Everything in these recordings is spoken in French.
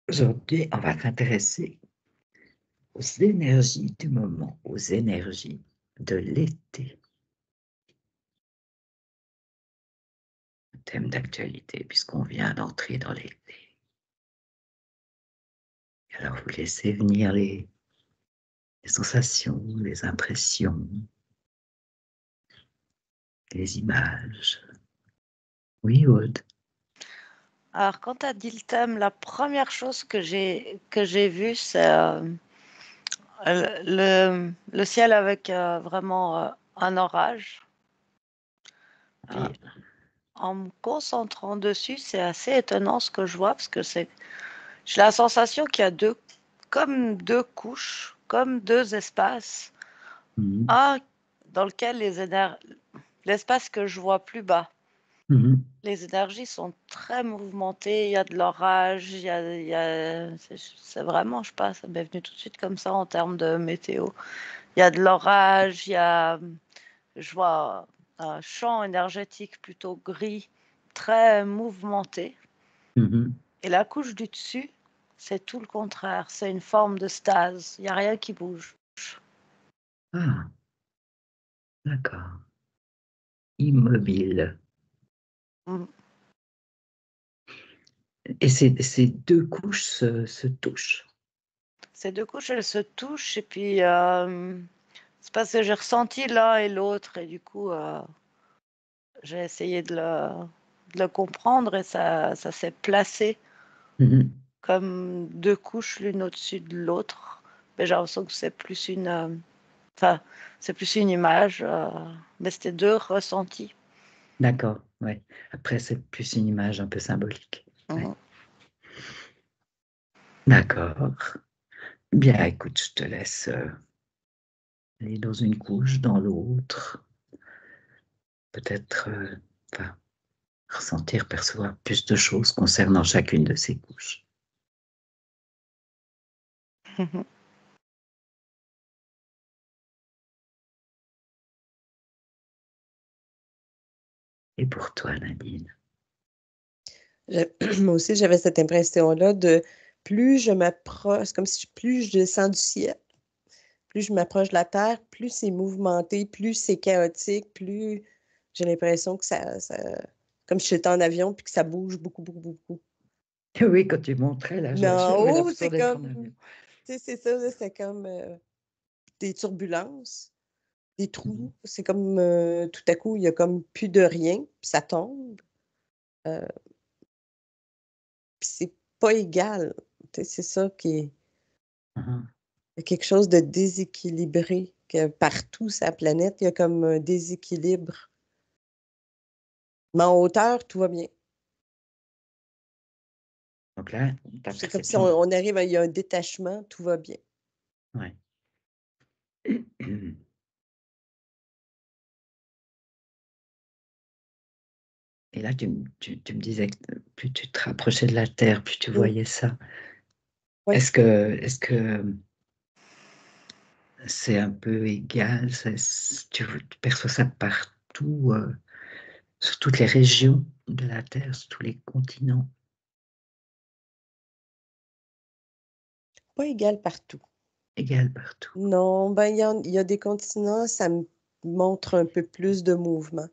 Aujourd'hui, on va s'intéresser aux énergies du moment, aux énergies de l'été. Un thème d'actualité puisqu'on vient d'entrer dans l'été. Alors, vous laissez venir les sensations, les impressions, les images. Oui, Aude. Alors, quand tu as dit le thème, la première chose que j'ai vue, c'est le ciel avec vraiment un orage. Ah, Puis, en me concentrant dessus, c'est assez étonnant ce que je vois parce que j'ai la sensation qu'il y a comme deux couches, comme deux espaces. mhm, Un dans lequel l'espace que je vois plus bas. mhm. Les énergies sont très mouvementées, il y a de l'orage, c'est vraiment, je sais pas, ça m'est venu tout de suite comme ça en termes de météo. Il y a de l'orage, je vois un champ énergétique plutôt gris, très mouvementé. Mhm. Et la couche du dessus, c'est tout le contraire, c'est une forme de stase, il n'y a rien qui bouge. Ah, d'accord. Immobile. Mm. Et ces deux couches se touchent. Ces deux couches, elles se touchent et puis c'est parce que j'ai ressenti l'un et l'autre et du coup, j'ai essayé de le comprendre et ça s'est placé Mhm. comme deux couches l'une au-dessus de l'autre. Mais j'ai l'impression que enfin, c'est plus une image, mais c'était deux ressentis. D'accord, ouais. Après, c'est plus une image un peu symbolique. Ouais. Mhm. D'accord. Bien, écoute, je te laisse aller dans une couche, dans l'autre. Peut-être enfin, ressentir, percevoir plus de choses concernant chacune de ces couches. Et pour toi, Nadine? Moi aussi, j'avais cette impression-là de plus je m'approche, c'est comme si plus je descends du ciel, plus je m'approche de la Terre, plus c'est mouvementé, plus c'est chaotique, plus j'ai l'impression que comme si j'étais en avion puis que ça bouge beaucoup, beaucoup, beaucoup. Oui, quand tu montrais, là, Mais en j'avais haut, l'impression c'est d'être en comme, avion. tu sais, c'est ça, là, c'est comme des turbulences, des trous. C'est comme tout à coup, il y a comme plus de rien, puis ça tombe. Euh, Puis c'est pas égal. Tu sais, c'est ça qui est. Mhm. Il y a quelque chose de déséquilibré, que partout sur la planète, il y a comme un déséquilibre. Mais en hauteur, tout va bien. Donc là, ta C'est comme si perception. on arrive il y a un détachement, tout va bien. Ouais. Et là, tu me disais que plus tu te rapprochais de la Terre, plus tu Mm. voyais ça. Oui. Est-ce que c'est un peu égal? Tu perçois ça partout, sur toutes les régions de la Terre, sur tous les continents? Pas égal partout. Égal partout. Non, ben il y a des continents, ça me montre un peu plus de mouvement.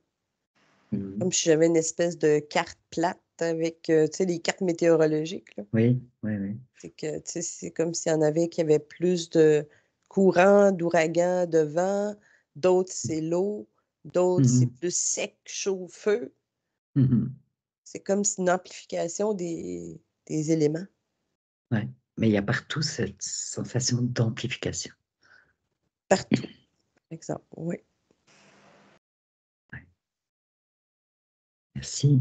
Mhm. Comme si j'avais une espèce de carte plate avec, tu sais, les cartes météorologiques, là. Oui, oui, oui. C'est que, tu sais, c'est comme s'il y en avait qui avaient plus de courant, d'ouragan, de vent. D'autres, c'est l'eau. D'autres, c'est Mhm. plus sec, chaud, feu. Mhm. C'est comme si une amplification des éléments. Ouais. Mais il y a partout cette sensation d'amplification. Partout, par exemple. Oui. Ouais. Merci.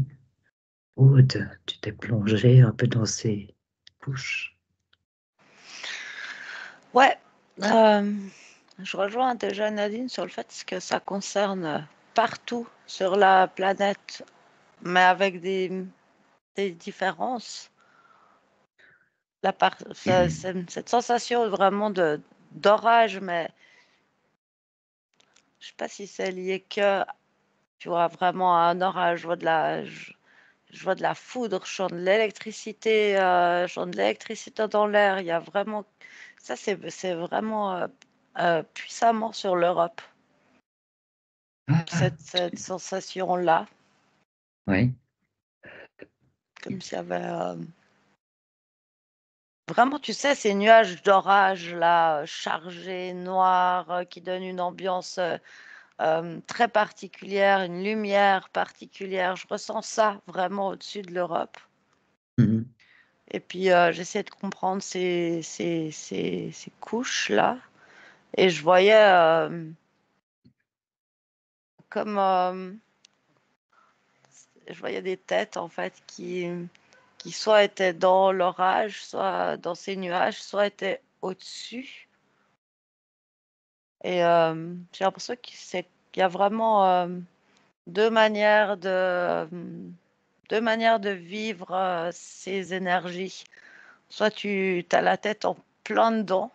Aude, tu t'es plongée un peu dans ces couches. Ouais, je rejoins déjà Nadine sur le fait que ça concerne partout sur la planète, mais avec des différences. Cette sensation vraiment d'orage, mais je sais pas si c'est lié que, tu vois, vraiment à un orage. je vois de la foudre, je sens de l'électricité, je sens de l'électricité dans l'air. Il y a vraiment, ça c'est vraiment puissamment sur l'Europe, Ah, cette sensation-là, oui. comme s'il y avait vraiment, tu sais, ces nuages d'orage là, chargés, noirs, qui donnent une ambiance très particulière, une lumière particulière. Je ressens ça vraiment au-dessus de l'Europe. Mhm. Et puis, j'essayais de comprendre ces couches-là. Et je voyais comme... je voyais des têtes, en fait, qui soit étaient dans l'orage, soit dans ces nuages, soit étaient au-dessus. Et j'ai l'impression qu'il y a vraiment deux manières de vivre ces énergies. Soit tu as la tête en plein dedans,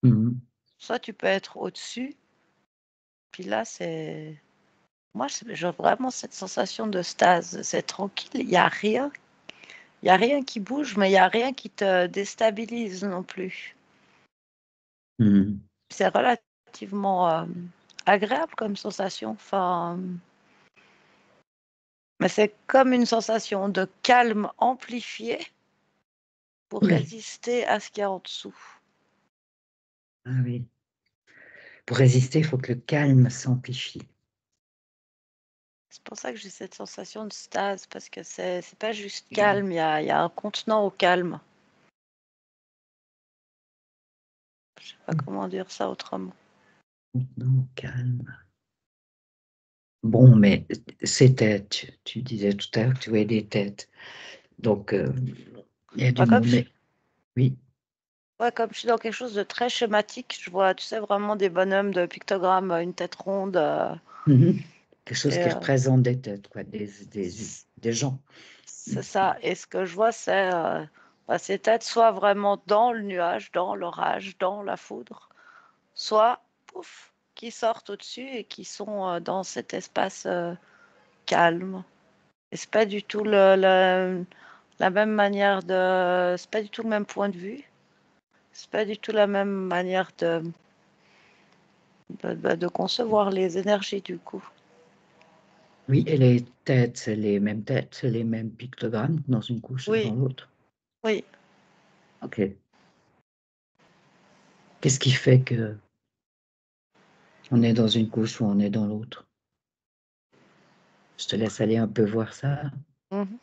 Mhm. soit tu peux être au-dessus. Puis là, c'est... Moi, j'ai vraiment cette sensation de stase. C'est tranquille, il n'y a rien. Il n'y a rien qui bouge, mais il n'y a rien qui te déstabilise non plus. Mhm. C'est relativement agréable comme sensation. Enfin, mais c'est comme une sensation de calme amplifié pour Oui. résister à ce qu'il y a en dessous. Ah oui. Pour résister, il faut que le calme s'amplifie. C'est pour ça que j'ai cette sensation de stase, parce que c'est pas juste calme, il y a un contenant au calme. Je sais pas comment dire ça autrement. Non, calme. Bon, mais ces têtes, tu disais tout à l'heure que tu voyais des têtes. Donc, il y a du Bah, monde, mais oui. ouais, comme je suis dans quelque chose de très schématique, je vois, tu sais, vraiment des bonhommes de pictogrammes, une tête ronde. Mhm. Quelque chose Et qui représente des têtes, quoi, des gens. c'est ça. Et ce que je vois, c'est bah, ces têtes soit vraiment dans le nuage, dans l'orage, dans la foudre, soit, pouf, qui sortent au-dessus et qui sont dans cet espace calme. Et c'est pas du tout la même manière de... C'est pas du tout le même point de vue. C'est pas du tout la même manière de concevoir les énergies, du coup. Oui, et les têtes, c'est les mêmes têtes, c'est les mêmes pictogrammes dans une couche et dans Oui, l'autre. oui. OK. Qu'est-ce qui fait que on est dans une couche ou on est dans l'autre? Je te laisse aller un peu voir ça, Mhm.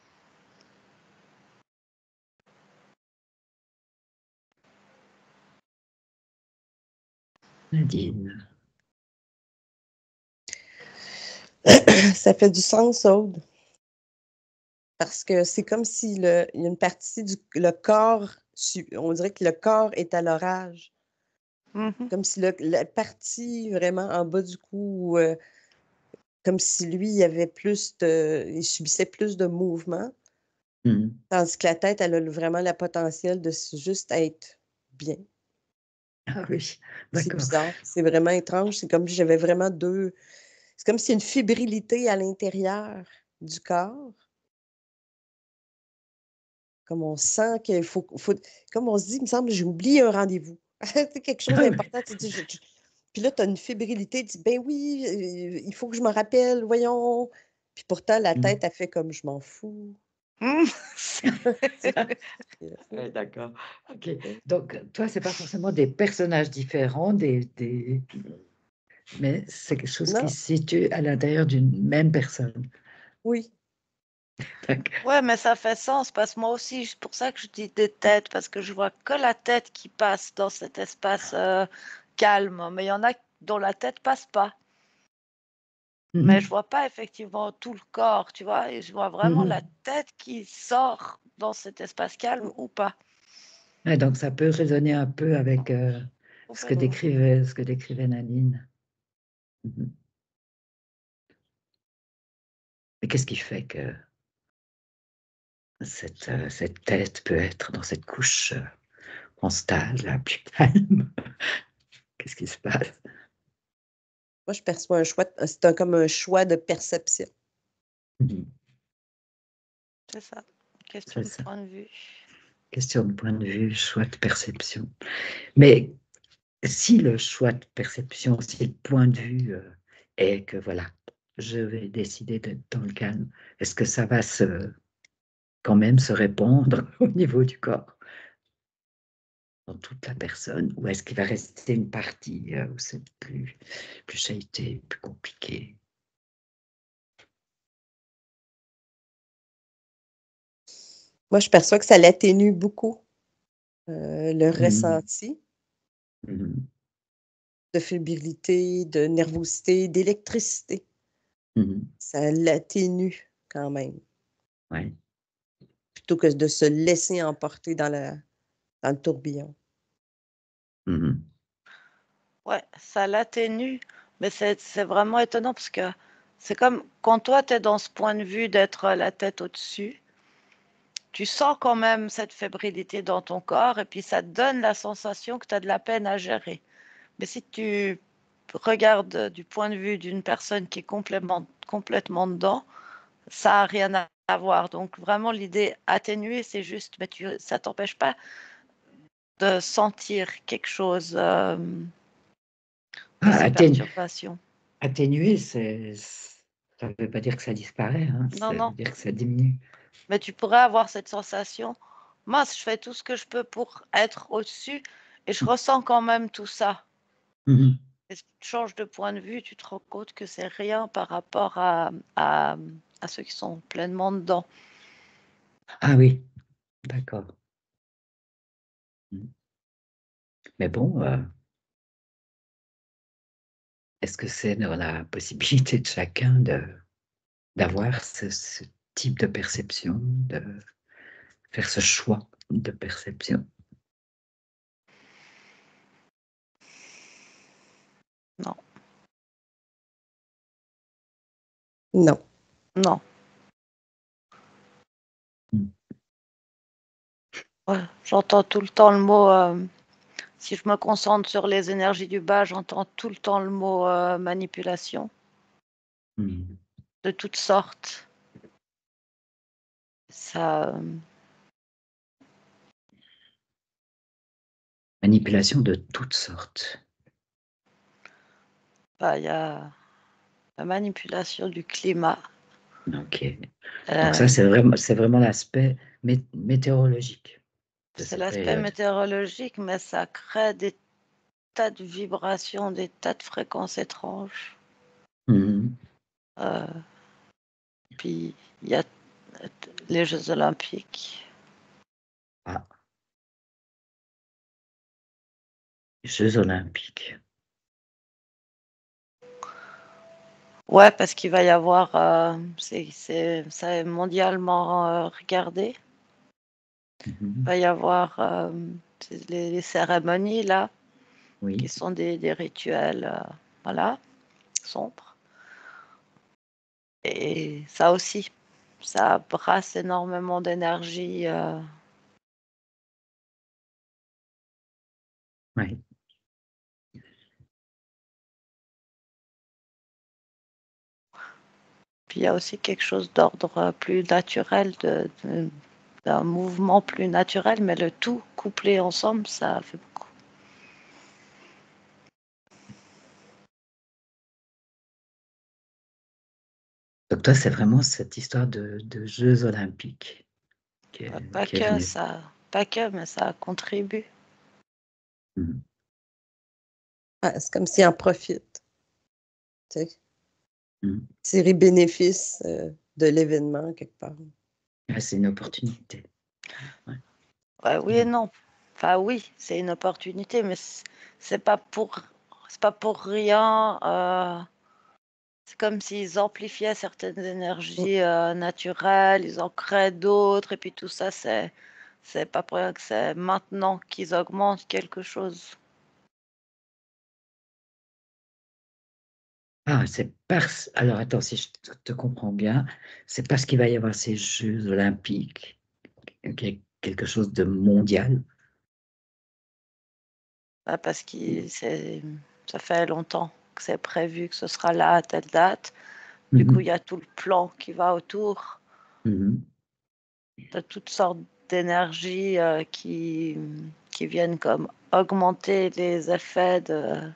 Nadine. Ça fait du sens, Aude, parce que c'est comme si il y a une partie le corps, on dirait que le corps est à l'orage. Mhm. Comme si la partie vraiment en bas du cou, comme si lui, il subissait plus de mouvements, Mhm. tandis que la tête, elle a vraiment le potentiel de juste être bien. Ah oui, C'est d'accord. bizarre, c'est vraiment étrange. C'est comme si j'avais vraiment deux. C'est comme s'il y a une fébrilité à l'intérieur du corps. Comme on sent qu'il faut, comme on se dit, il me semble, j'ai oublié un rendez-vous. C'est quelque chose Ah oui. d'important. Tu dis, puis là, tu as une fébrilité, tu dis, ben oui, il faut que je me rappelle, voyons. Puis pourtant, la Mhm. tête a fait comme je m'en fous. Mhm. Oui, d'accord. OK. Donc, toi, c'est pas forcément des personnages différents, mais c'est quelque chose qui Non, se situe à l'intérieur d'une même personne. oui. D'accord. Ouais, mais ça fait sens parce que moi aussi, c'est pour ça que je dis des têtes, parce que je vois que la tête qui passe dans cet espace calme, mais il y en a dont la tête passe pas. Mais je Mhm. vois pas effectivement tout le corps, tu vois, et je vois vraiment la Mhm. tête qui sort dans cet espace calme Mm, ou pas. Ouais, donc, ça peut résonner un peu avec Complètement. ce que décrivait Nadine. Mhm. Mais qu'est-ce qui fait que cette tête peut être dans cette couche en stade, là, plus calme? Qu'est-ce qui se passe? Moi, je perçois un choix, comme un choix de perception. Mhm. C'est ça. Question C'est de ça. point de vue. Question de point de vue, choix de perception. Mais si le choix de perception, si le point de vue est que voilà, je vais décider d'être dans le calme, est-ce que ça va quand même se répandre au niveau du corps, dans toute la personne, ou est-ce qu'il va rester une partie où c'est plus chahuté, plus compliqué? Moi, je perçois que ça l'atténue beaucoup, le ressenti Mhm. de fébrilité, de nervosité, d'électricité. Mhm. Ça l'atténue quand même, Ouais. plutôt que de se laisser emporter dans le tourbillon. Mhm. Ouais, ça l'atténue, mais c'est vraiment étonnant parce que c'est comme quand toi, tu es dans ce point de vue d'être la tête au-dessus, tu sens quand même cette fébrilité dans ton corps et puis ça te donne la sensation que tu as de la peine à gérer. Mais si tu regardes du point de vue d'une personne qui est complètement dedans, ça n'a rien à voir. Donc vraiment, l'idée atténuée, c'est juste, mais ça t'empêche pas de sentir quelque chose de Ah, ces perturbations. atténuer, ça ne veut pas dire que ça disparaît, hein, Non, ça veut non. dire que ça diminue. Mais tu pourrais avoir cette sensation, mince, je fais tout ce que je peux pour être au-dessus et je ressens quand même tout ça. Mhm. Et si tu changes de point de vue, tu te rends compte que c'est rien par rapport à ceux qui sont pleinement dedans. Ah oui, d'accord. Mhm. Mais bon, est-ce que c'est dans la possibilité de chacun d'avoir ce type de perception, de faire ce choix de perception? Non, Non. non. Mhm. Ouais, j'entends tout le temps le mot, si je me concentre sur les énergies du bas, j'entends tout le temps le mot manipulation Mhm. de toutes sortes. Ça, Manipulation de toutes sortes. bah, il y a la manipulation du climat. Ok. Donc ça, Euh, c'est vraiment l'aspect météorologique de c'est cette l'aspect période. météorologique, mais ça crée des tas de vibrations, des tas de fréquences étranges. Mhm. Euh, puis il y a les Jeux Olympiques. Ah, Jeux olympiques. Ouais, parce qu'il va y avoir, ça est mondialement regardé. Il Mhm. va y avoir les cérémonies là, qui Oui. sont des rituels, voilà, sombres. Et ça aussi, ça brasse énormément d'énergie. Oui. Puis il y a aussi quelque chose d'ordre plus naturel, d'un mouvement plus naturel, mais le tout couplé ensemble, ça fait beaucoup. Donc toi, c'est vraiment cette histoire de Jeux olympiques Pas qui est que venue. ça, pas que, mais ça contribue. Mhm. Ah, c'est comme s'ils en profitent, tu sais, Mhm. tirer bénéfice de l'événement quelque part. Ah, c'est une opportunité. Ouais. Ouais, oui et non. Enfin oui, c'est une opportunité, mais c'est pas pour, c'est pas pour rien. C'est comme s'ils amplifiaient certaines Mm. énergies naturelles, ils en créent d'autres, et puis tout ça, c'est pas pour rien que c'est maintenant qu'ils augmentent quelque chose. Ah, c'est parce... Alors attends, si je te comprends bien, c'est parce qu'il va y avoir ces Jeux olympiques, qu'il y a quelque chose de mondial. Parce que ça fait longtemps que c'est prévu que ce sera là à telle date. Du coup, il Mhm. y a tout le plan qui va autour. Mhm. de toutes sortes d'énergies qui viennent comme augmenter les effets de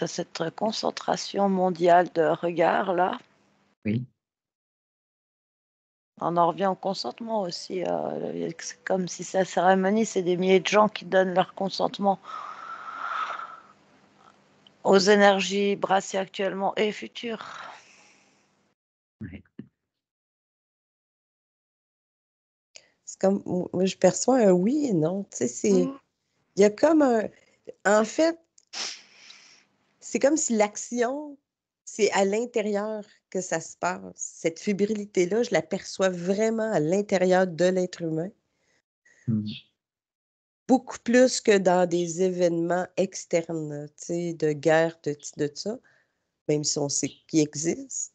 cette concentration mondiale de regard là. Oui. On en revient au consentement aussi. C'est comme si cette cérémonie, c'est des milliers de gens qui donnent leur consentement aux énergies brassées actuellement et futures. Oui. C'est comme, moi, je perçois un oui et non. Tu sais, Mm. il y a comme un. En fait, c'est comme si l'action, c'est à l'intérieur que ça se passe. Cette fébrilité-là, je la perçois vraiment à l'intérieur de l'être humain, Mm. beaucoup plus que dans des événements externes, tu sais, de guerre, de ça, même si on sait qu'ils existent.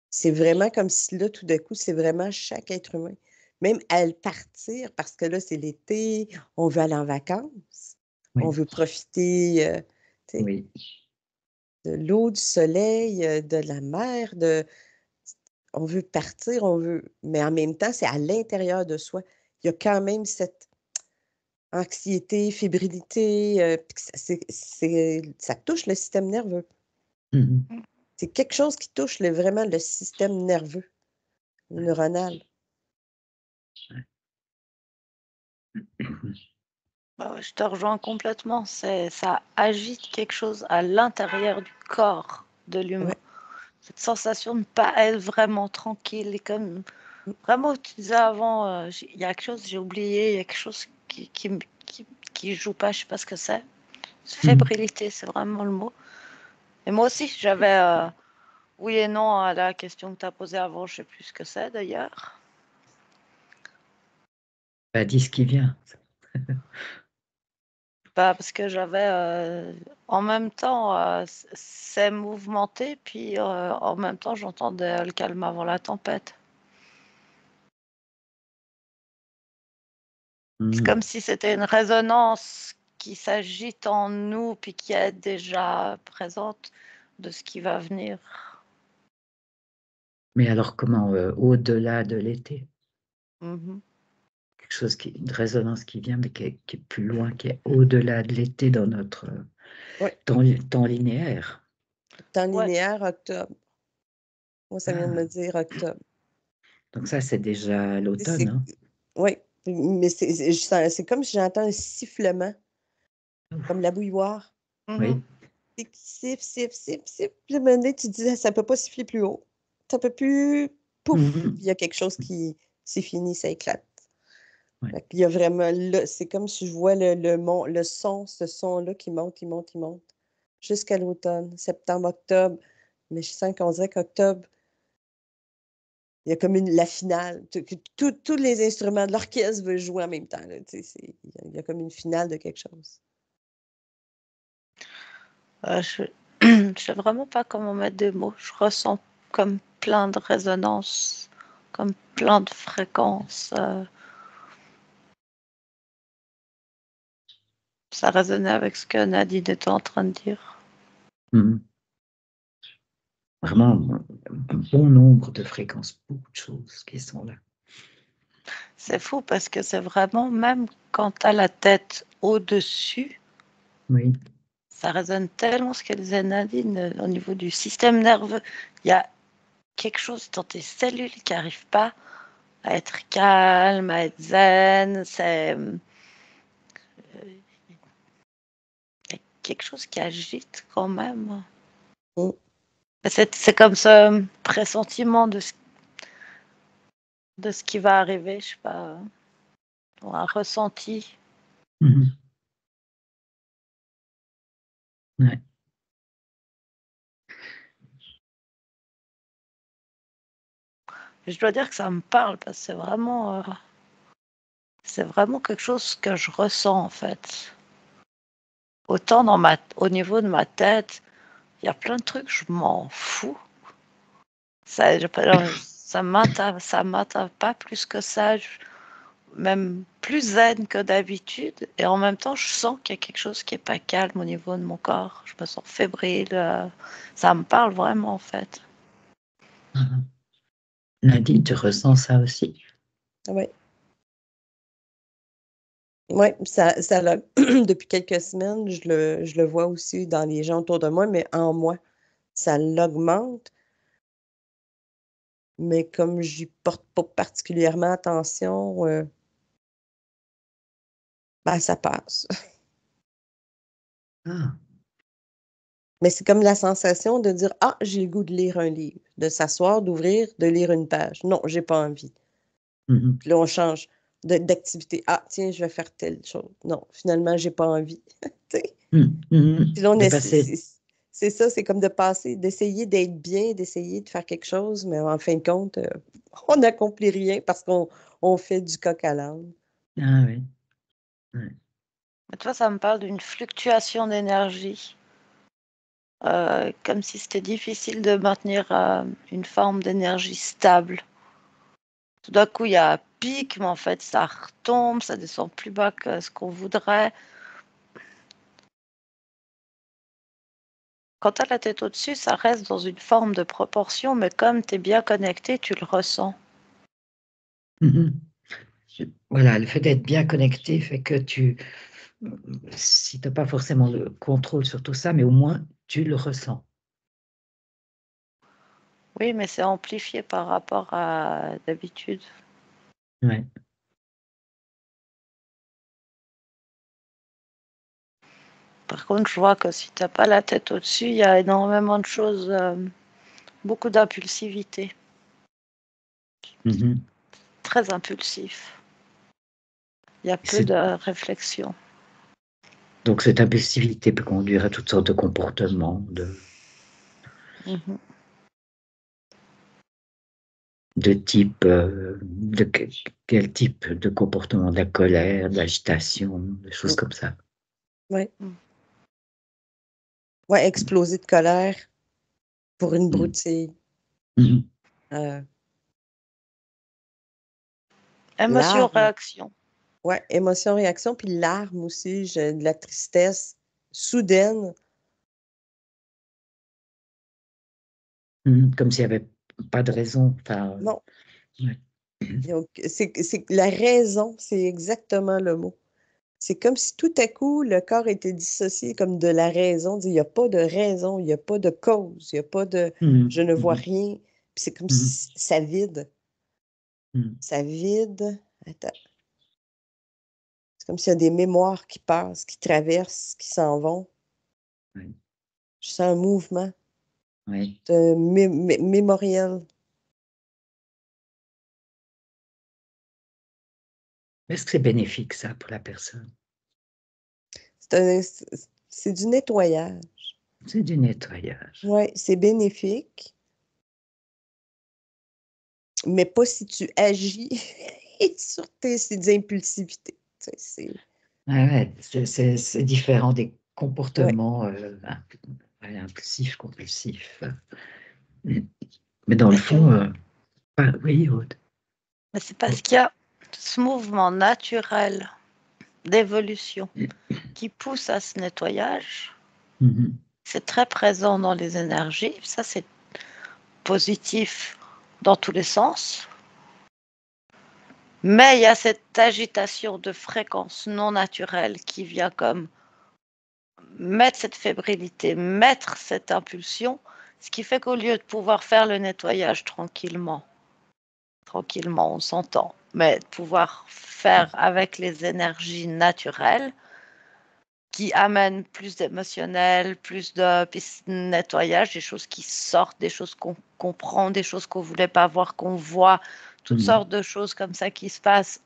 C'est vraiment comme si là, tout d'un coup, c'est vraiment chaque être humain. Même à le partir, parce que là, c'est l'été, on veut aller en vacances, on Oui. veut profiter, tu sais, Oui. de l'eau, du soleil, de la mer, on veut partir, mais en même temps, c'est à l'intérieur de soi. Il y a quand même cette anxiété, fébrilité, puis que ça touche le système nerveux. Mhm. C'est quelque chose qui touche vraiment le système nerveux, neuronal. Je te rejoins complètement. Ça agite quelque chose à l'intérieur du corps de l'humain. Ouais. Cette sensation de ne pas être vraiment tranquille. Et comme vraiment, tu disais avant, il y a quelque chose, j'ai oublié, il y a quelque chose qui joue pas, je sais pas ce que c'est. Mhm. Fébrilité, c'est vraiment le mot. Et moi aussi, j'avais oui et non à la question que tu as posée avant, je sais plus ce que c'est d'ailleurs. Bah, dis ce qui vient. Parce que j'avais en même temps c'est mouvementé, puis en même temps j'entendais le calme avant la tempête. C'est Mhm. comme si c'était une résonance qui s'agite en nous, puis qui est déjà présente de ce qui va venir. Mais alors comment, au-delà de l'été? Mhm. Quelque chose une résonance qui vient, mais qui est plus loin, qui est au-delà de l'été dans notre Oui. temps linéaire. Temps Ouais. linéaire, octobre. Moi, ça vient de me Ah, dire octobre. donc ça, c'est déjà l'automne, hein? Oui, mais c'est comme si j'entends un sifflement, comme la bouilloire. Mhm. Oui. Et qui siffle, siffle, siffle, siffle. Puis à un moment donné, tu te dis, ça ne peut pas siffler plus haut. Ça ne peut plus. Pouf! Mhm. Il y a quelque chose qui. C'est fini, ça éclate. Ouais. Fait qu'il y a vraiment. C'est comme si je vois le son, ce son-là qui monte, qui monte, qui monte. Jusqu'à l'automne, septembre, octobre. Mais je sens qu'on dirait qu'octobre, il y a comme la finale. Tous les instruments de l'orchestre veulent jouer en même temps. Là, il y a comme une finale de quelque chose. Je ne sais vraiment pas comment mettre des mots. Je ressens comme plein de résonances, comme plein de fréquences. Ça résonnait avec ce que Nadine était en train de dire. Mhm. Vraiment, un bon nombre de fréquences, beaucoup de choses qui sont là. C'est fou parce que c'est vraiment, même quand tu as la tête au-dessus, Oui. ça résonne tellement ce que disait Nadine au niveau du système nerveux. Il y a quelque chose dans tes cellules qui n'arrive pas à être calme, à être zen. C'est quelque chose qui agite quand même. Mm. C'est comme ce pressentiment de ce qui va arriver, je sais pas, ou un ressenti. Mhm. Ouais. Je dois dire que ça me parle parce que c'est vraiment quelque chose que je ressens en fait. Autant au niveau de ma tête, il y a plein de trucs, je m'en fous. Ça m'atteint pas plus que ça, même plus zen que d'habitude. Et en même temps, je sens qu'il y a quelque chose qui est pas calme au niveau de mon corps. Je me sens fébrile. Ça me parle vraiment en fait. Mhm. Nadine, tu ressens ça aussi? Oui. Oui, ça depuis quelques semaines, je le vois aussi dans les gens autour de moi, mais en moi, ça l'augmente. Mais comme j'y porte pas particulièrement attention, ben, ça passe. Ah, Mais c'est comme la sensation de dire: «Ah, j'ai le goût de lire un livre», de s'asseoir, d'ouvrir, de lire une page. Non, j'ai pas envie. mhm. Puis là, on change d'activité. «Ah, tiens, je vais faire telle chose». Non, finalement, j'ai pas envie. Tu sais? Puis là, on De est passer. c'est ça, c'est comme de passer, d'essayer d'être bien, d'essayer de faire quelque chose, mais en fin de compte, on n'accomplit rien parce qu'on fait du coq à l'âne. Ah oui. Ouais. Mais toi, ça me parle d'une fluctuation d'énergie, comme si c'était difficile de maintenir une forme d'énergie stable. Tout d'un coup, il y a un pic, mais en fait, ça retombe, ça descend plus bas que ce qu'on voudrait. Quand tu as la tête au-dessus, ça reste dans une forme de proportion, mais comme tu es bien connecté, tu le ressens. Mhm. Voilà, le fait d'être bien connecté fait que si tu n'as pas forcément le contrôle sur tout ça, mais au moins tu le ressens. Oui, mais c'est amplifié par rapport à d'habitude. Ouais. Par contre, je vois que si tu n'as pas la tête au-dessus, il y a énormément de choses, beaucoup d'impulsivité, Mhm. très impulsif. Il y a peu C'est- de réflexion. Donc cette impulsivité peut conduire à toutes sortes de comportements, Mhm. de type, quel type de comportement? De la colère, de l'agitation, des choses comme ça. Oui. Mm. Ouais, exploser de colère pour une Mhm. broutille. Mhm. Euh, Émotion, larmes. réaction. Ouais, émotion, réaction, puis larmes aussi. J'ai de la tristesse soudaine. Mhm. Comme s'il n'y avait pas de raison. Enfin, Non. ouais. Donc, c'est la raison, c'est exactement le mot. C'est comme si tout à coup, le corps était dissocié comme de la raison. Il n'y a pas de raison, il n'y a pas de cause, il n'y a pas de je Mhm. ne vois Mhm. rien. Puis c'est comme Mhm. si ça vide. Mhm. Ça vide. Attends. C'est comme s'il y a des mémoires qui passent, qui traversent, qui s'en vont. Ouais. Je sens un mouvement Ouais. de mémoriel. Est-ce que c'est bénéfique, ça, pour la personne? C'est du nettoyage. C'est du nettoyage. Oui, c'est bénéfique, mais pas si tu agis sur tes impulsivités. Tu sais, Ouais, c'est différent des ouais. comportements impulsifs, compulsifs. Mais dans le Mais tu fond, vois, oui, Aude. mais c'est parce qu'il y a ce mouvement naturel d'évolution qui pousse à ce nettoyage. Mhm. C'est très présent dans les énergies. Ça, c'est positif dans tous les sens. Mais il y a cette agitation de fréquence non naturelle qui vient comme mettre cette fébrilité, mettre cette impulsion, ce qui fait qu'au lieu de pouvoir faire le nettoyage tranquillement, on s'entend, mais de pouvoir faire avec les énergies naturelles qui amènent plus d'émotionnel, plus de nettoyage, des choses qui sortent, des choses qu'on comprend, des choses qu'on ne voulait pas voir, qu'on voit, toutes Mhm. sortes de choses comme ça qui se passent,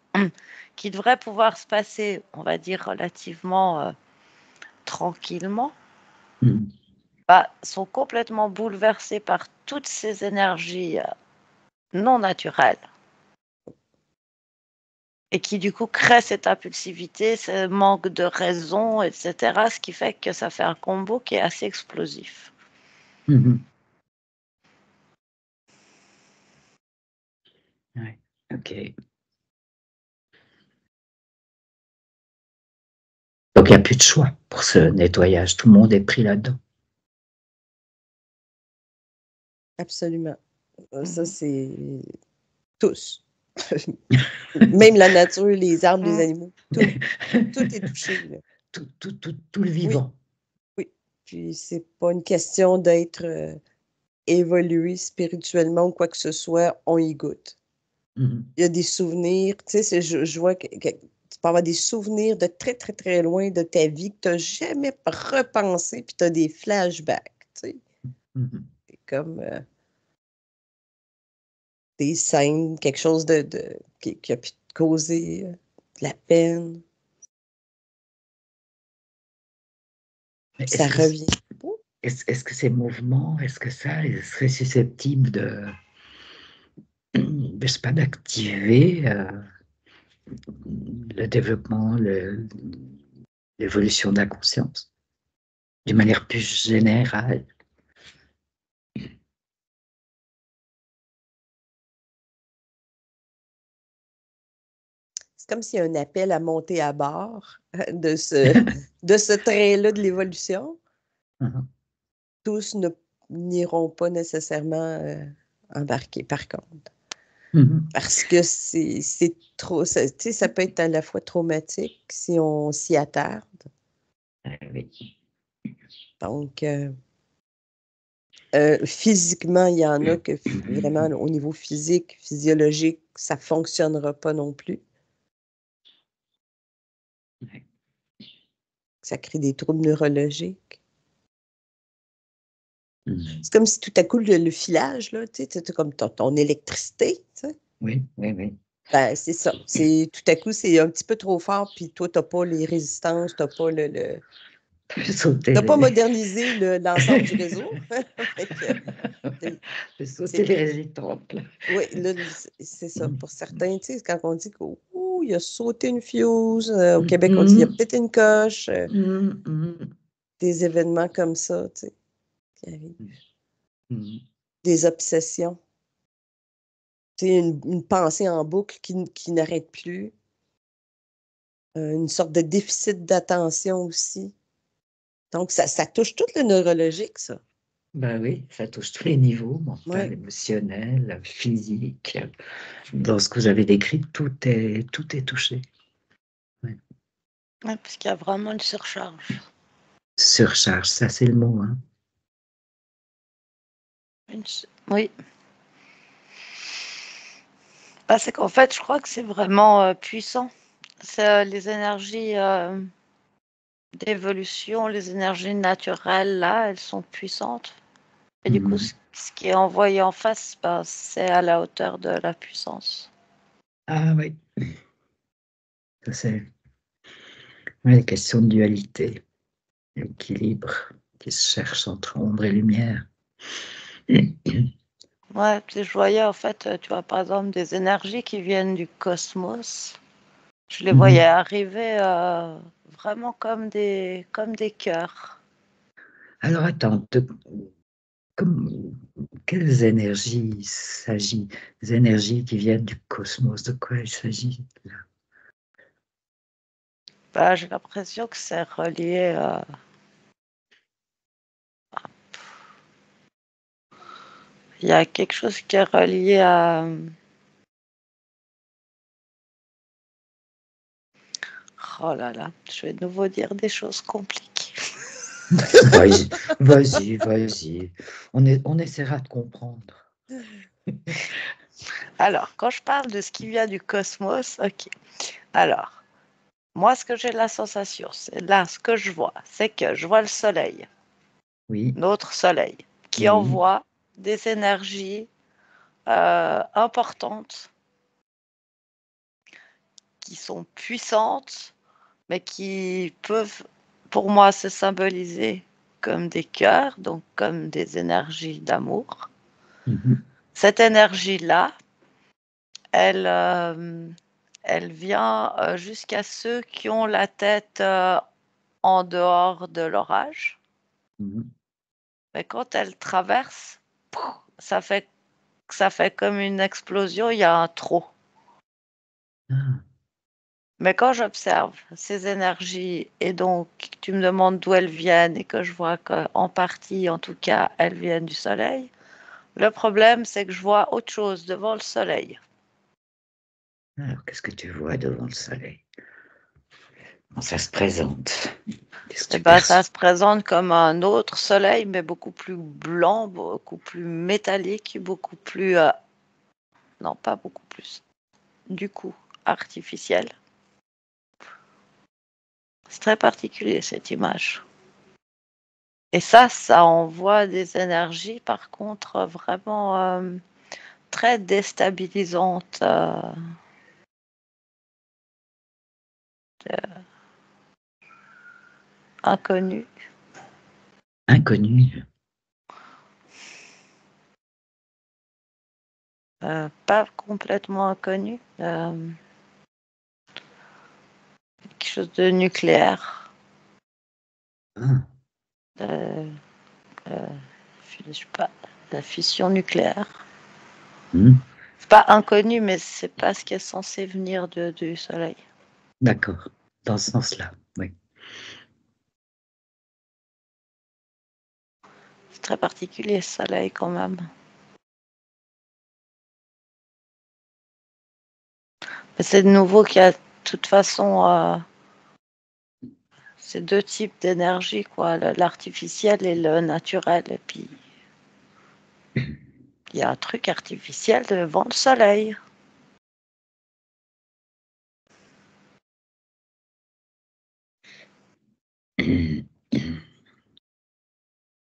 qui devraient pouvoir se passer, on va dire, relativement tranquillement, Mhm. bah, sont complètement bouleversées par toutes ces énergies non naturelles et qui du coup créent cette impulsivité, ce manque de raison, etc., ce qui fait que ça fait un combo qui est assez explosif. Mhm. Ouais. OK. Donc, il n'y a plus de choix pour ce nettoyage. Tout le monde est pris là-dedans. Absolument. Ça, c'est tous. Même la nature, les arbres, les animaux, tout est touché, là. Tout le Oui, vivant. oui. Puis c'est pas une question d'être évolué spirituellement ou quoi que ce soit, on y goûte. Mhm. Il y a des souvenirs, tu sais, je vois que tu peux avoir des souvenirs de très, très, très loin de ta vie que tu n'as jamais repensé, puis tu as des flashbacks, tu sais. Mhm. C'est comme des scènes, quelque chose qui a pu te causer de la peine, Mais puis ça revient. Oh, est-ce que ces mouvements, est-ce que ça serait susceptible je sais pas, d'activer le développement, l'évolution de la conscience, d'une manière plus générale? c'est comme s'il y a un appel à monter à bord de ce train-là de l'évolution. Mhm. Tous n'iront pas nécessairement embarquer, par contre. Mhm. Parce que c'est trop, tu sais, ça peut être à la fois traumatique si on s'y attarde. Oui. Donc, physiquement, il y en a que vraiment, au niveau physique, physiologique, ça ne fonctionnera pas non plus. Ouais. Ça crée des troubles neurologiques. Mhm. C'est comme si tout à coup, le filage, là, tu sais, c'est comme ton électricité, tu sais. Oui, oui, oui. Ben, c'est ça. C'est, tout à coup, c'est un petit peu trop fort, puis toi, tu n'as pas les résistances, tu n'as pas Sauter t'as pas les... modernisé l'ensemble du réseau. Fait que, Sauter c'est, les résistantes, là. oui, là, c'est ça. Mhm. Pour certains, tu sais, quand on dit qu'il a sauté une fuse, au Québec, on dit il y a Mhm. peut-être une coche, Mhm. Mhm. des événements comme ça, tu sais, qui arrivent. Mhm. Des obsessions. Tu sais, une pensée en boucle qui n'arrête plus. Une sorte de déficit d'attention aussi. Donc, ça touche tout le neurologique, ça. Ben oui, ça touche tous les niveaux, mental, Oui. émotionnel, physique. Dans ce que vous avez décrit, tout est touché. Ouais. Ouais, parce qu'il y a vraiment une surcharge. Surcharge, ça c'est le mot. Hein. Oui. Bah, c'est qu'en fait, je crois que c'est vraiment puissant. C'est les énergies d'évolution, les énergies naturelles, là, elles sont puissantes. Et du coup, Mhm. ce qui est envoyé en face, bah, c'est à la hauteur de la puissance. Ah oui, ça c'est la question de dualité, l'équilibre qui se cherche entre ombre et lumière. Ouais, puis je voyais en fait, tu vois, par exemple, des énergies qui viennent du cosmos. Je les voyais Mhm. arriver vraiment comme des cœurs. Alors attends, comme, quelles énergies il s'agit? Des énergies qui viennent du cosmos, de quoi il s'agit? Bah, j'ai l'impression que c'est relié. Il y a quelque chose qui est relié à. Oh là là, je vais de nouveau dire des choses compliquées. Vas-y, vas-y, vas-y. On essaiera de comprendre. Alors, quand je parle de ce qui vient du cosmos, ok. Alors, moi, ce que j'ai la sensation, c'est là, ce que je vois, c'est que je vois le soleil, Oui, notre soleil, qui oui. envoie des énergies importantes, qui sont puissantes, mais qui peuvent, pour moi, se symboliser comme des cœurs, donc comme des énergies d'amour. Mhm. Cette énergie-là, elle, elle vient jusqu'à ceux qui ont la tête en dehors de l'orage. Mhm. Mais quand elle traverse, ça fait comme une explosion, il y a un trou. Ah, Mais quand j'observe ces énergies et donc tu me demandes d'où elles viennent et que je vois qu'en partie, en tout cas, elles viennent du soleil, Le problème, c'est que je vois autre chose devant le soleil. Alors, qu'est-ce que tu vois devant le soleil? Comment ça se présente? Qu'est-ce que Eh tu ben, ça perçois? se présente comme un autre soleil, mais beaucoup plus blanc, beaucoup plus métallique, beaucoup plus... non, pas beaucoup plus. Du coup, artificiel. C'est très particulier, cette image. Et ça envoie des énergies, par contre, vraiment très déstabilisantes. Inconnues. Inconnu. Pas complètement inconnues. Quelque chose de nucléaire. Ah, Je sais pas, la fission nucléaire. hmm, C'est pas inconnu, mais c'est pas ce qui est censé venir du Soleil. d'accord. Dans ce sens-là, oui. C'est très particulier, ce Soleil, quand même. Mais c'est de nouveau qu'il y a, de toute façon, ces deux types d'énergie, quoi, l'artificiel et le naturel. Et puis, il y a un truc artificiel devant le Soleil.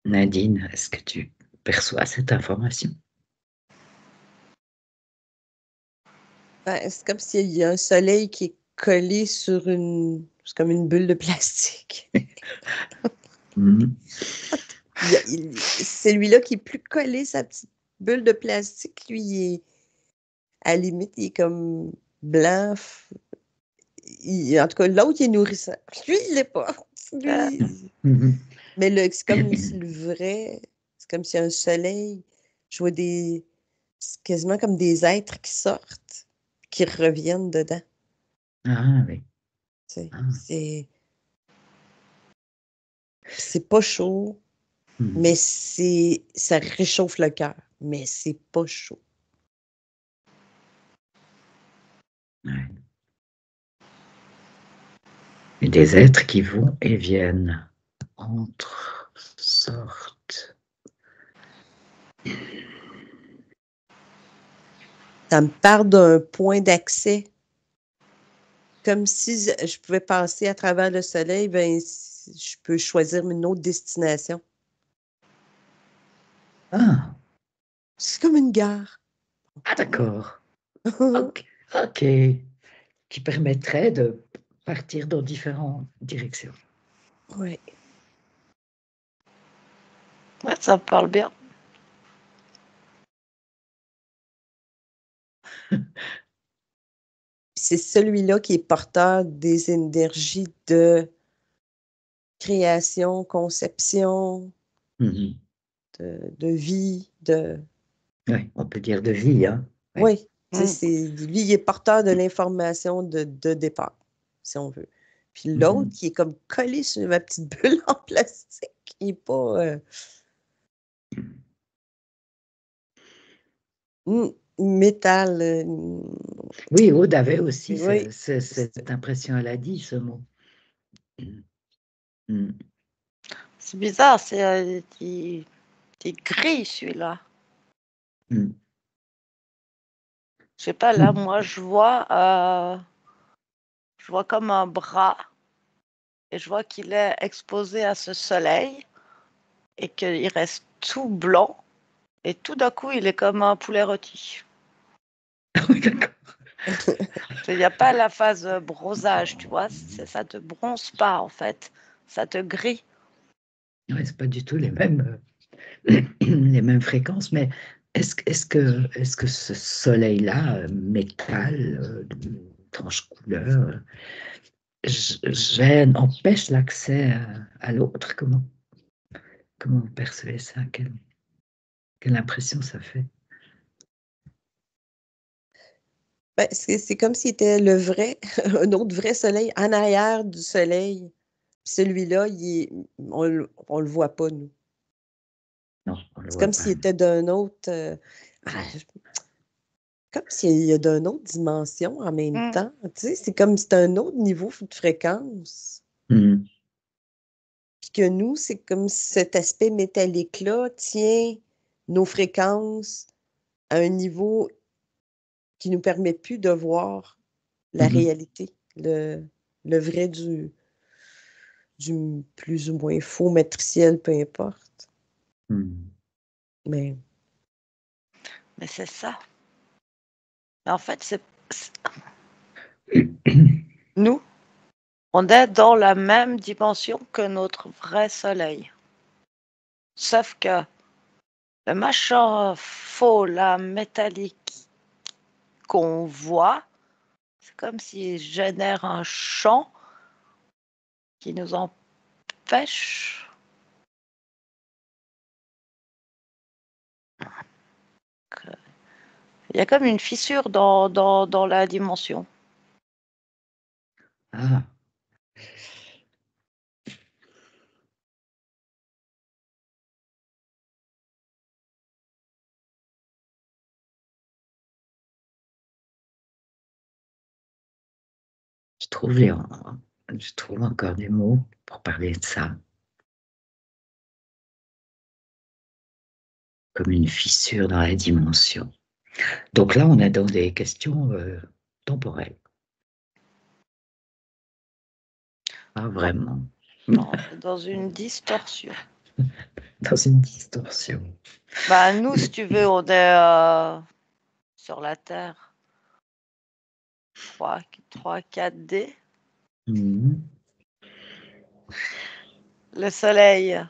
Nadine, est-ce que tu perçois cette information? Ben, c'est comme s'il y a un soleil qui est collé sur une... C'est comme une bulle de plastique. Hmm, Celui-là qui est plus collé, sa petite bulle de plastique, lui, à la limite, il est comme blanc. En tout cas, l'autre, il est nourrissant. Lui, il l'est pas. Euh, Lui, mhm. mais c'est comme si le vrai, c'est comme si un soleil, je vois c'est quasiment comme des êtres qui sortent, qui reviennent dedans. Ah oui. Tu sais. Ah, C'est pas chaud, mhm. mais ça réchauffe le cœur, mais c'est pas chaud. Ouais. Et des êtres qui vont et viennent, entrent, sortent. Ça me parle d'un point d'accès, comme si je pouvais passer à travers le soleil, ben, je peux choisir une autre destination. Ah, C'est comme une gare. ah d'accord. Ok, ok. Qui permettrait de partir dans différentes directions. Oui. ouais, ça me parle bien. C'est celui-là qui est porteur des énergies de création, conception, Mhm. de vie, de... Oui, on peut dire de vie, hein. Oui. Oui, tu sais, lui, il est porteur de l'information de départ, si on veut. Puis l'autre, Mhm. qui est comme collé sur ma petite bulle en plastique, il n'est pas... métal. Oui, Aude avait aussi Oui. cette impression, elle a dit ce mot. Mhm. C'est bizarre, il est gris, celui-là. Mhm. Je sais pas, là, Mhm. moi, je vois comme un bras et je vois qu'il est exposé à ce soleil et qu'il reste tout blanc et tout d'un coup, il est comme un poulet rôti. Oui, d'accord. Il n'y a pas la phase bronzage, tu vois, ça te bronze pas, en fait. Ça te grille. Ouais, c'est pas du tout les mêmes fréquences, mais est-ce que ce soleil-là, métal, tranche couleur, gêne, empêche l'accès à l'autre? Comment vous percevez ça? Quelle impression ça fait? Ben, c'est comme s'il était le vrai, un autre vrai soleil en arrière du soleil. Puis celui-là, on le voit pas, nous. Non, on le C'est voit comme pas. s'il était d'un autre... comme s'il y a d'une autre dimension en même Mm. temps. Tu sais, c'est comme si c'est un autre niveau de fréquence. Mhm. Puis que nous, c'est comme si cet aspect métallique-là tient nos fréquences à un niveau qui ne nous permet plus de voir la Mhm. réalité, le vrai du plus ou moins faux, matriciel, peu importe. Mhm. Mais Mais c'est ça. Mais en fait, nous, on est dans la même dimension que notre vrai soleil. Sauf que le machin faux, là, métallique qu'on voit, c'est comme s'il génère un champ qui nous empêche. Il y a comme une fissure dans la dimension. Ah, je trouve, je trouve encore des mots pour parler de ça. Comme une fissure dans la dimension. Donc là, on est dans des questions temporelles. Pas vraiment. Non, c'est dans une distorsion. Dans une distorsion. Bah, nous, si tu veux, on est sur la Terre 3, 4D. Mhm. Le Soleil,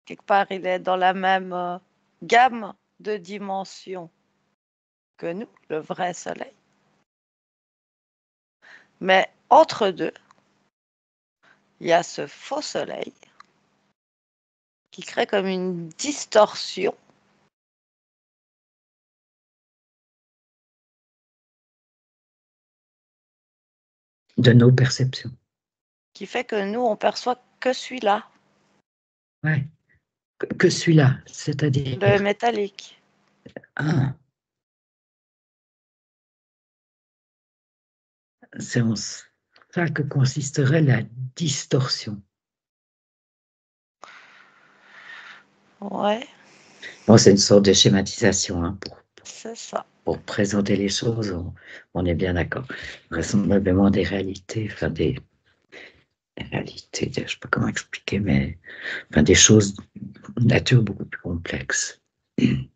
quelque part, il est dans la même gamme de dimensions que nous, le vrai Soleil. Mais entre deux, il y a ce faux Soleil qui crée comme une distorsion De nos perceptions. qui fait que nous, on perçoit que celui-là, Ouais. Que celui-là, c'est-à-dire. le métallique. Ah, c'est en ça que consisterait la distorsion. Ouais, Bon, c'est une sorte de schématisation hein, c'est ça. pour présenter les choses. On est bien d'accord. Vraisemblablement des réalités, enfin des réalités, je ne sais pas comment expliquer, mais enfin, des choses de nature beaucoup plus complexe. Mais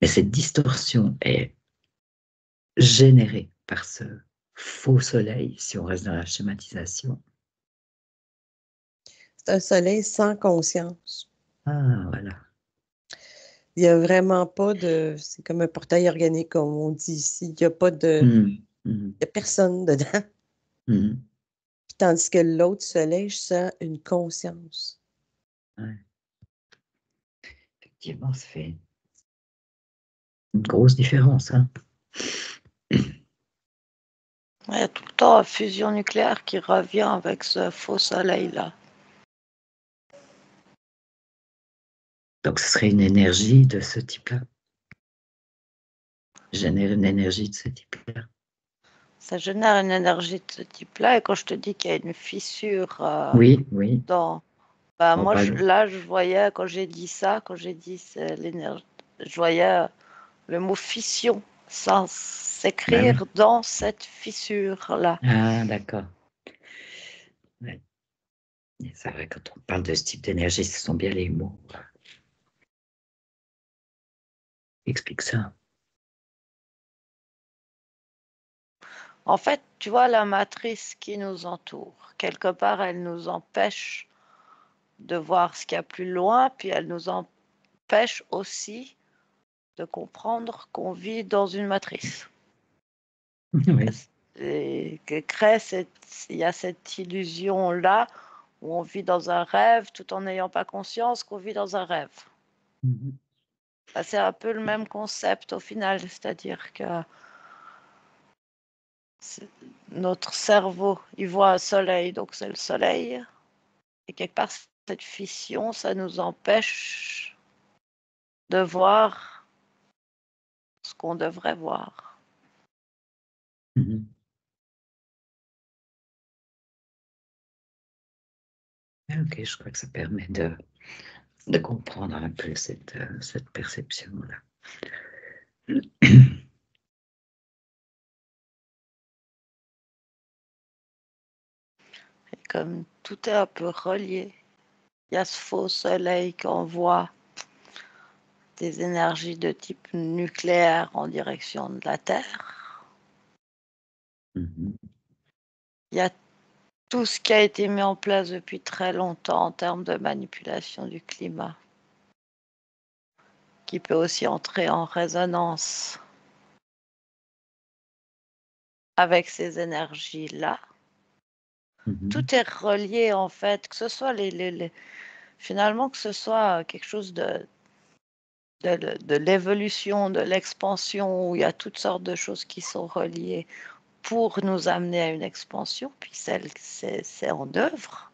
cette distorsion est générée par ce faux soleil, si on reste dans la schématisation. c'est un soleil sans conscience. Ah, voilà. Il n'y a vraiment pas de... C'est comme un portail organique, comme on dit ici. Il n'y a pas de... Mmh, Il y a personne dedans. mmh, Tandis que l'autre soleil, je sens une conscience. ouais. Effectivement, ça fait une grosse différence. Hein. Il y a tout le temps une fusion nucléaire qui revient avec ce faux soleil-là. Donc, ce serait une énergie de ce type-là. Générer une énergie de ce type-là. Ça génère une énergie de ce type-là. Et quand je te dis qu'il y a une fissure Oui, oui. dans... Bah, On moi, parle. là, je voyais, quand j'ai dit ça, quand j'ai dit c'est l'énergie, je voyais le mot fission sans Bah oui. s'écrire dans cette fissure-là. Ah, d'accord. Ouais. C'est vrai, quand on parle de ce type d'énergie, ce sont bien les mots. Explique ça. En fait, tu vois, la matrice qui nous entoure, quelque part, elle nous empêche de voir ce qu'il y a plus loin, puis elle nous empêche aussi de comprendre qu'on vit dans une matrice. Oui. Et que crée il y a cette illusion-là où on vit dans un rêve tout en n'ayant pas conscience qu'on vit dans un rêve. Mhm. Bah, c'est un peu le même concept au final, c'est-à-dire que notre cerveau, il voit un soleil, donc c'est le soleil, et quelque part, cette fission, ça nous empêche de voir ce qu'on devrait voir. Mhm. Ok, je crois que ça permet de comprendre un peu cette perception-là. Et comme tout est un peu relié, il y a ce faux soleil qu'on voit, des énergies de type nucléaire en direction de la Terre. Mhm. Il y a tout ce qui a été mis en place depuis très longtemps en termes de manipulation du climat, qui peut aussi entrer en résonance avec ces énergies-là. Mhm. Tout est relié en fait, que ce soit finalement que ce soit quelque chose de l'évolution, de l'expansion, où il y a toutes sortes de choses qui sont reliées pour nous amener à une expansion, puis c'est en œuvre.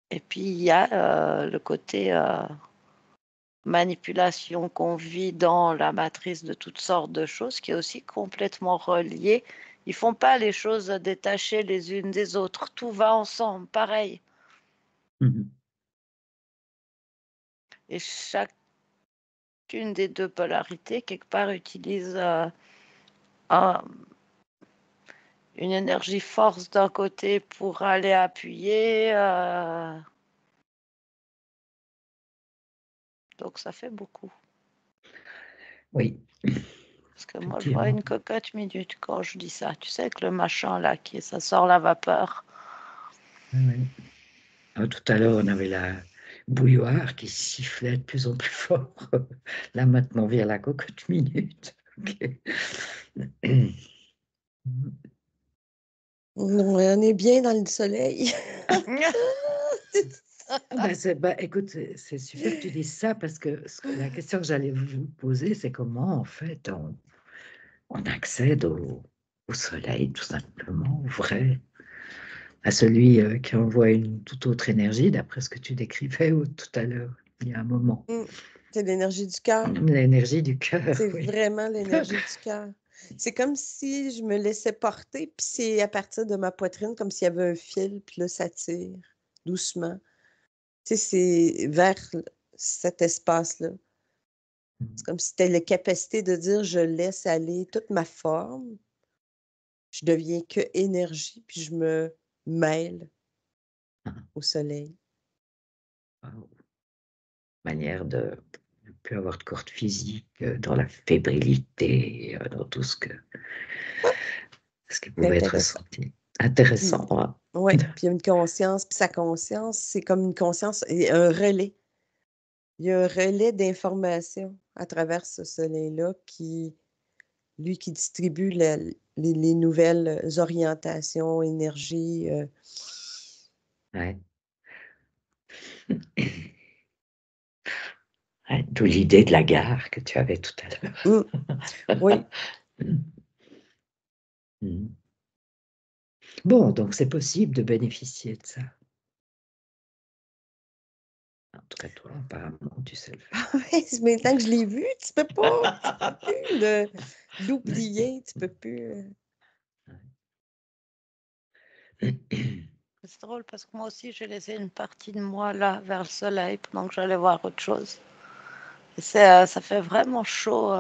Et puis il y a le côté manipulation qu'on vit dans la matrice de toutes sortes de choses qui est aussi complètement relié. Ils font pas les choses détachées les unes des autres. Tout va ensemble, pareil. Mhm. Et chacune des deux polarités, quelque part, utilise une énergie force d'un côté pour aller appuyer. Donc ça fait beaucoup. Oui, Parce que moi, je vois effectivement. une cocotte minute quand je dis ça. Tu sais, avec le machin là, ça sort la vapeur. Oui. Tout à l'heure, on avait la bouilloire qui sifflait de plus en plus fort. Là, maintenant, on vient la cocotte minute. Ok. On est bien dans le soleil. Écoute, c'est super que tu dises ça parce que la question que j'allais vous poser, c'est comment en fait on accède au soleil, tout simplement, au vrai, à celui qui envoie une toute autre énergie, d'après ce que tu décrivais tout à l'heure, il y a un moment. C'est l'énergie du cœur. L'énergie du cœur, C'est oui. vraiment l'énergie du cœur. C'est comme si je me laissais porter, puis c'est à partir de ma poitrine, comme s'il y avait un fil, puis là, ça tire doucement. Tu sais, c'est vers cet espace-là. C'est comme si tu as la capacité de dire, je laisse aller toute ma forme, je deviens que énergie, puis je me mêle au soleil. Wow. Manière de ne plus avoir de corde physique, dans la fébrilité, dans tout ce qui C'est pouvait être intéressant. ressenti. Intéressant, Puis, hein. oui, puis il y a une conscience, puis sa conscience, c'est comme une conscience et un relais. Il y a un relais d'information à travers ce soleil-là lui, qui distribue les nouvelles orientations, énergies. Ouais. Ouais, d'où l'idée de la gare que tu avais tout à l'heure. Oui, Mm. Bon, donc c'est possible de bénéficier de ça. En tout cas, toi, apparemment, tu sais le faire. oui, maintenant que je l'ai vu, tu peux plus l'oublier, tu peux plus. C'est drôle parce que moi aussi, j'ai laissé une partie de moi là, vers le soleil, pendant que j'allais voir autre chose. Et ça fait vraiment chaud,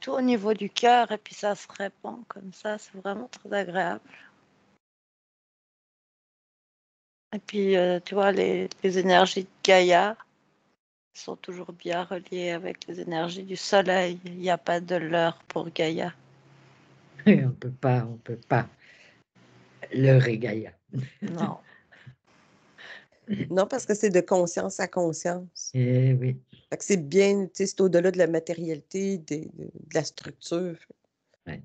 tout au niveau du cœur, et puis ça se répand comme ça. C'est vraiment très agréable. Et puis, tu vois, les énergies de Gaïa sont toujours bien reliées avec les énergies du soleil. Il n'y a pas de l'heure pour Gaïa. On peut pas le régailler. Non. Non, parce que c'est de conscience à conscience. Eh oui. Fait que c'est bien, tu sais, c'est au-delà de la matérialité, de la structure. Ouais,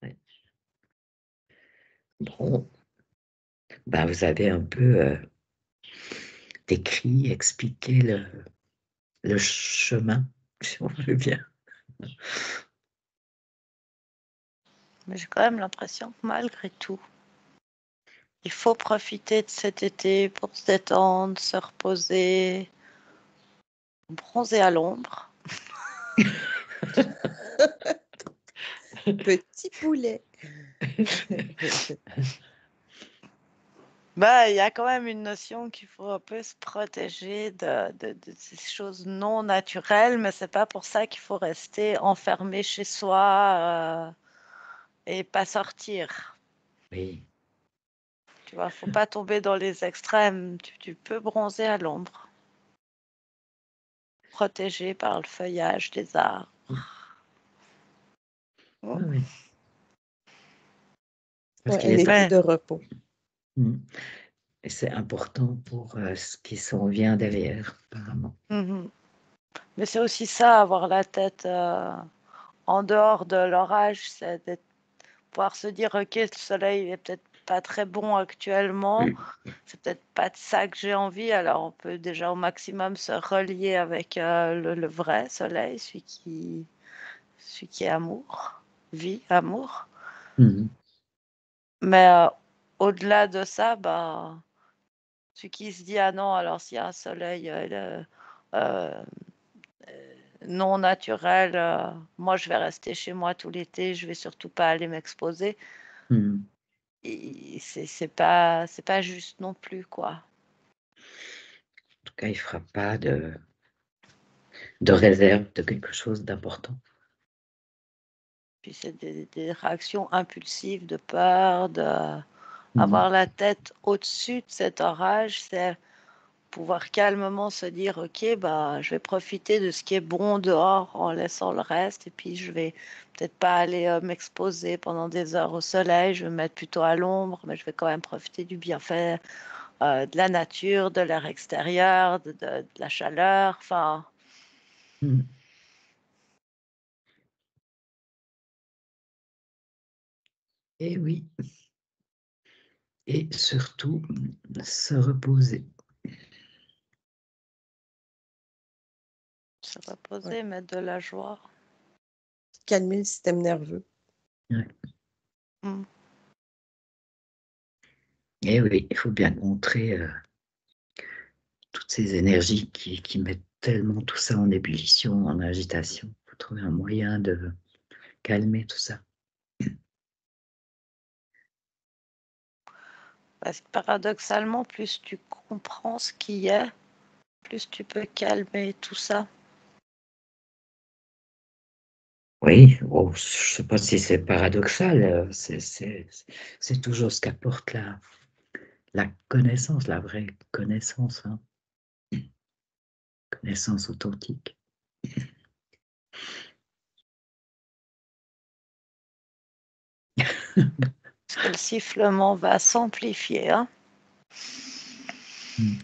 ouais. Bon, ben, vous avez un peu décrit, expliqué le chemin, si on veut bien. Mais j'ai quand même l'impression que malgré tout, Il faut profiter de cet été pour se détendre, se reposer, bronzer à l'ombre. Petit poulet. Il y a quand même une notion qu'il faut un peu se protéger de ces choses non naturelles, mais c'est pas pour ça qu'il faut rester enfermé chez soi et pas sortir. Oui, Tu vois, faut pas tomber dans les extrêmes. Tu peux bronzer à l'ombre, protégé par le feuillage des arbres. oui, oui. Parce Ouais, qu'il un est été de repos. et c'est important pour ce qui s'en vient derrière, apparemment. Mhm. Mais c'est aussi ça, avoir la tête en dehors de l'orage, c'est de pouvoir se dire, ok, le soleil est peut-être pas très bon actuellement, c'est peut-être pas de ça que j'ai envie, alors on peut déjà au maximum se relier avec le vrai soleil, celui qui est amour, vie, amour. Mhm. Mais au-delà de ça, celui qui se dit, ah non, alors s'il y a un soleil euh, non naturel, moi je vais rester chez moi tout l'été, je vais surtout pas aller m'exposer. Mhm. Et c'est pas juste non plus, quoi. En tout cas, il ne fera pas de réserve de quelque chose d'important. Puis c'est des réactions impulsives de peur, Mhm. avoir la tête au-dessus de cet orage, c'est pouvoir calmement se dire, ok, je vais profiter de ce qui est bon dehors en laissant le reste, et puis je vais peut-être pas aller m'exposer pendant des heures au soleil, je vais me mettre plutôt à l'ombre, mais je vais quand même profiter du bienfait de la nature, de l'air extérieur, de la chaleur, enfin. Mhm. Et oui, et surtout se reposer. Se Ouais. reposer, mettre de la joie. Calmer le système nerveux. Ouais. Mm. Et oui, il faut bien montrer toutes ces énergies qui mettent tellement tout ça en ébullition, en agitation. Il faut trouver un moyen de calmer tout ça. Parce que paradoxalement, plus tu comprends ce qui est, plus tu peux calmer tout ça. Oui, oh, je ne sais pas si c'est paradoxal, c'est toujours ce qu'apporte la connaissance, la vraie connaissance, hein. Connaissance authentique. Parce que le sifflement va s'amplifier, hein. Mm.